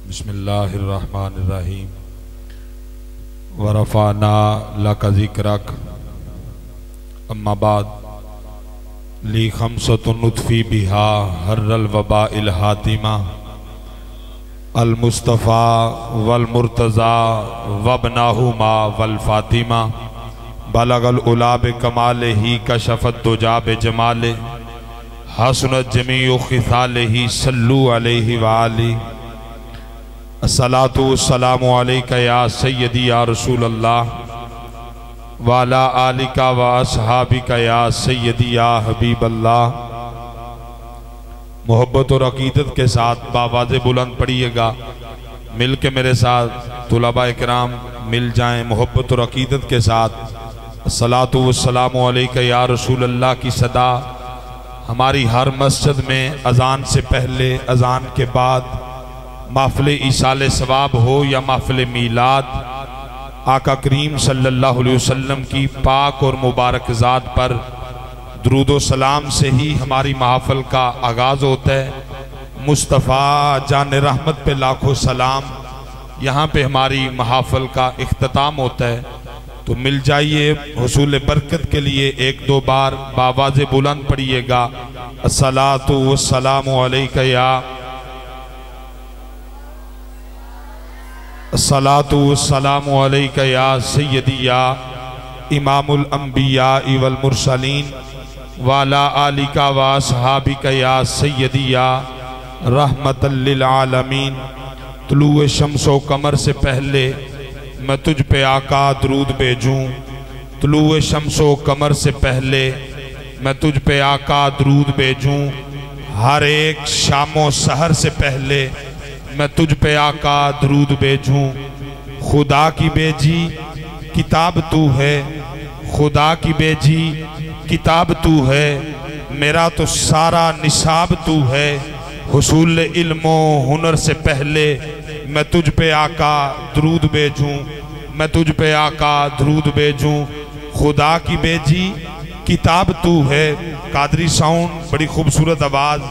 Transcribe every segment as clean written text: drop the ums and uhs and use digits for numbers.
बिस्मिल्लाहिर्रहमानिर्रहीम वरफ़ाना लका ज़िक्रक अम्मा बाद ली खमसतुन नुत्फ़ी बिहा हर्रल वबाइल हातिमा अल मुस्तफ़ा वल मुर्तज़ा वबनाहुमा वल फ़ातिमा बलगल उला बे कमाले ही कशफ़त दुजा बे जमाले हसनत जमीउ खिसाले सल्लु अलैहि व आलि अस्सलातु वस्सलामु अलैका या सय्यदी या रसूल अल्लाह वाला आलिका व अस्हाबिका या सय्यदी या हबीब अल्लाह। मोहब्बत और अकीदत के साथ बावाज़े बुलंद पढ़िएगा। मिल के मेरे साथ तुलबा इकराम मिल जाएं मोहब्बत और अकीदत के साथ अस्सलातु वस्सलामु अलैका या रसूल अल्लाह की सदा हमारी हर मस्जिद में अजान से पहले अजान के बाद महफ़िल ईसाले सवाब हो या महफ़िल मीलाद आका करीम सल्लल्लाहु अलैहि वसल्लम की पाक और मुबारक ज़ात पर दुरूद व सलाम से ही हमारी महफ़िल का आगाज़ होता है। मुस्तफ़ा जान रहमत पे लाखों सलाम, यहाँ पे हमारी महफ़िल का इख्तिताम होता है। तो मिल जाइए हुसूल बरकत के लिए एक दो बार बावाज़े बुलंद पढ़िएगा अस्सलातु वस्सलामु अलैका या अस्सलातु वस्सलामु अलैका या सय्यदी या इमामुल अंबिया वल मुरसलीन वाला आलिका व अस्हाबिका या सय्यदी या रहमतल लिल आलमीन। तुलूए शम्सो कमर से पहले मैं तुझ पे आका दरूद भेजूं, तुलूए शम्सो कमर से पहले मैं तुझ पे आका दरूद भेजूं। हर एक शामो सहर से पहले मैं तुझ पे आका दरूद भेजूं। खुदा की बेजी किताब तू है, खुदा की बेजी किताब तू है, मेरा तो सारा निसाब तू है। हुसूल इल्मो हुनर से पहले मैं तुझ पे आका दरूद भेजूं, मैं तुझ पे आका दरूद भेजूं। खुदा की बेजी किताब तू है। कादरी साउंड बड़ी खूबसूरत आवाज़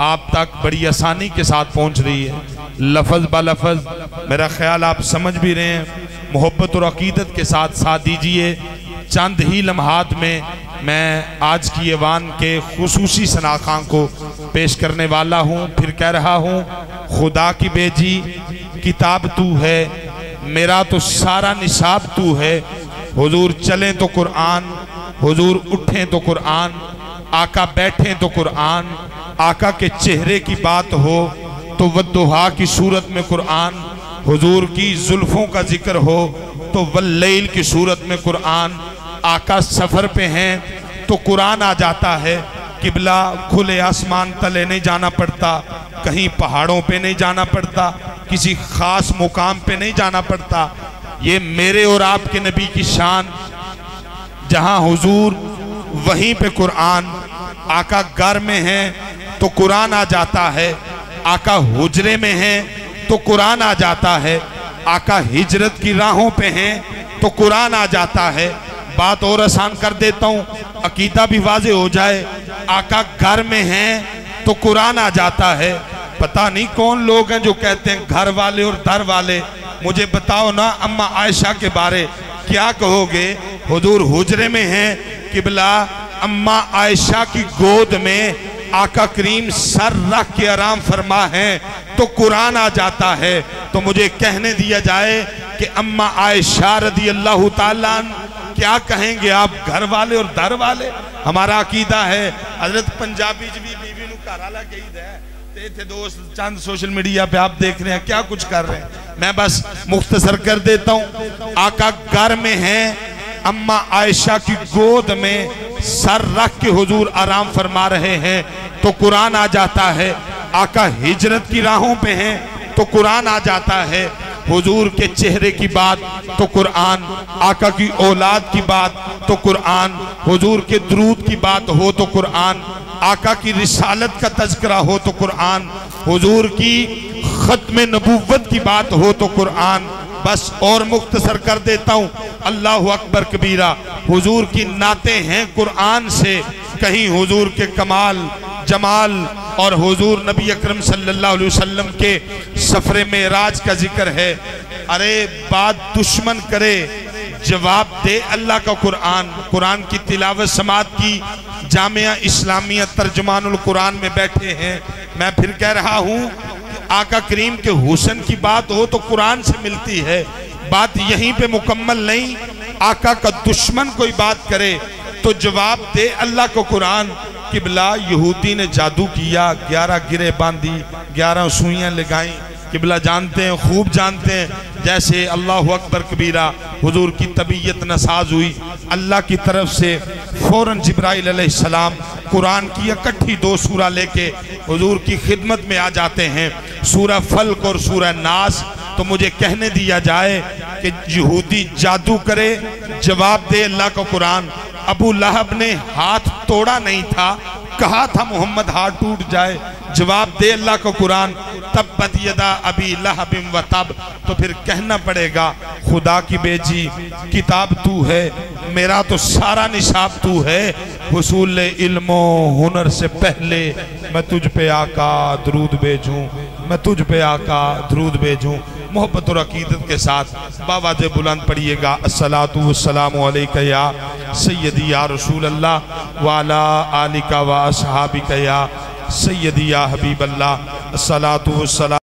आप तक बड़ी आसानी के साथ पहुंच रही है, लफ्ज़ ब लफ्ज़ मेरा ख्याल आप समझ भी रहे हैं। मोहब्बत और अकीदत के साथ साथ दीजिए चंद ही लम्हात में मैं आज की ऐवान के खुसूसी सनाखां को पेश करने वाला हूँ। फिर कह रहा हूँ खुदा की बेजी किताब तू है, मेरा तो सारा निसाब तू है। हुजूर चलें तो कुरान, हुजूर उठें तो कुरान, आका बैठें तो कुरान, आका के चेहरे की बात हो तो वद्दुहा की सूरत में कुरान, हुजूर की जुल्फों का जिक्र हो तो वल्लैल की सूरत में कुरान। आका सफ़र पे हैं तो कुरान आ जाता है। किबला खुले आसमान तले नहीं जाना पड़ता, कहीं पहाड़ों पे नहीं जाना पड़ता, किसी ख़ास मुकाम पे नहीं जाना पड़ता। ये मेरे और आपके नबी की शान, जहाँ हुजूर वहीं पे कुरान। आका घर में हैं तो कुरान आ जाता है, आका हुजरे में हैं तो कुरान आ जाता है, आका हिजरत की राहों पे हैं तो कुरान आ जाता है। बात और आसान कर देता हूँ, अकीदा भी वाज़े हो जाए। आका घर में हैं तो कुरान आ जाता है। पता नहीं कौन लोग हैं जो कहते हैं घर वाले और दर वाले। मुझे बताओ ना अम्मा आयशा के बारे क्या कहोगे? हुजूर हुजरे में हैं, किबला अम्मा आयशा की गोद में आका करीम सर रख के आराम फरमा है तो कुरान आ जाता है। तो मुझे कहने दिया जाए कि अम्मा आयशा रदी अल्लाह ताला क्या कहेंगे आप, घर वाले और दर वाले? हमारा अकीदा है हजरत पंजाबी जी बीबी नू घर वाला कहीदा है ते इत्थे दोस्त चंद सोशल मीडिया पे आप देख रहे हैं क्या कुछ कर रहे हैं। मैं बस मुख्तसर कर देता हूँ। आका घर में हैं, अम्मा आयशा की गोद में सर रख के हुजूर आराम फरमा रहे हैं तो कुरान आ जाता है। आका हिजरत की राहों पे हैं तो कुरान आ जाता है। हुजूर के चेहरे की बात तो कुरान, आका की औलाद की बात तो कुरान, हुजूर के दरूद की बात हो तो कुरान, आका की रिसालत का तज़किरा हो तो कुरान, हुजूर की ख़त्म नबूव्वत की बात हो तो कुरान। बस और मुख्तसर कर देता हूँ, अल्लाहु अकबर कबीरा। हुजूर की नाते हैं कुरान से, कहीं हुजूर के कमाल जमाल और हुजूर नबी अकरम सल्लल्लाहु अलैहि वसल्लम के सफरे मेराज का जिक्र है। अरे बात दुश्मन करे, जवाब दे अल्लाह का कुरान। कुरान की तिलावत समात की, जामिया इस्लामिया तर्जुमानुल कुरान में बैठे हैं। मैं फिर कह रहा हूँ कि आका करीम के हुस्न की बात हो तो कुरान से मिलती है, बात यहीं पे मुकम्मल नहीं। आका का दुश्मन कोई बात करे तो जवाब दे अल्लाह को कुरान। किबला यहूदी ने जादू किया, 11 गिरे बांधी, 11 सुइयां लगाई। किबला जानते हैं, खूब जानते हैं। जैसे अल्लाह अकबर कबीरा, हुजूर की तबीयत नसाज हुई, अल्लाह की तरफ से फौरन जिब्राइल अलैहिस्सलाम कुरान की इकट्ठी 2 सूरा लेके हुजूर की खिदमत में आ जाते हैं, सूरा फल्क और सूरा नास। तो मुझे कहने दिया जाए कि यहूदी जादू करे, जवाब दे अल्लाह का कुरान। अबू लहब ने हाथ तोड़ा नहीं था, कहा था मोहम्मद हाथ टूट जाए, जवाब दे अल्लाह का कुरान। तब्बत यदा अबी लहबिम व तब, तो फिर कहना पड़ेगा खुदा की बेजी किताब तू है, मेरा तो सारा निसाब तू है। हुसूल इल्मो हुनर से पहले मैं तुझ पे आका दरूद भेजूं, मैं तुझ पे आका दरूद भेजूं। मोहब्बत और अकीदत के साथ बावाज़े बुलंद पढ़िएगा, अस्सलातु वस्सलामु अलैका या सय्यदी या रसूल अल्लाह व अला आलिका व अस्हाबिका या सय्यदी या हबीब अल्लाह। अस्सलातु वस्सलाम।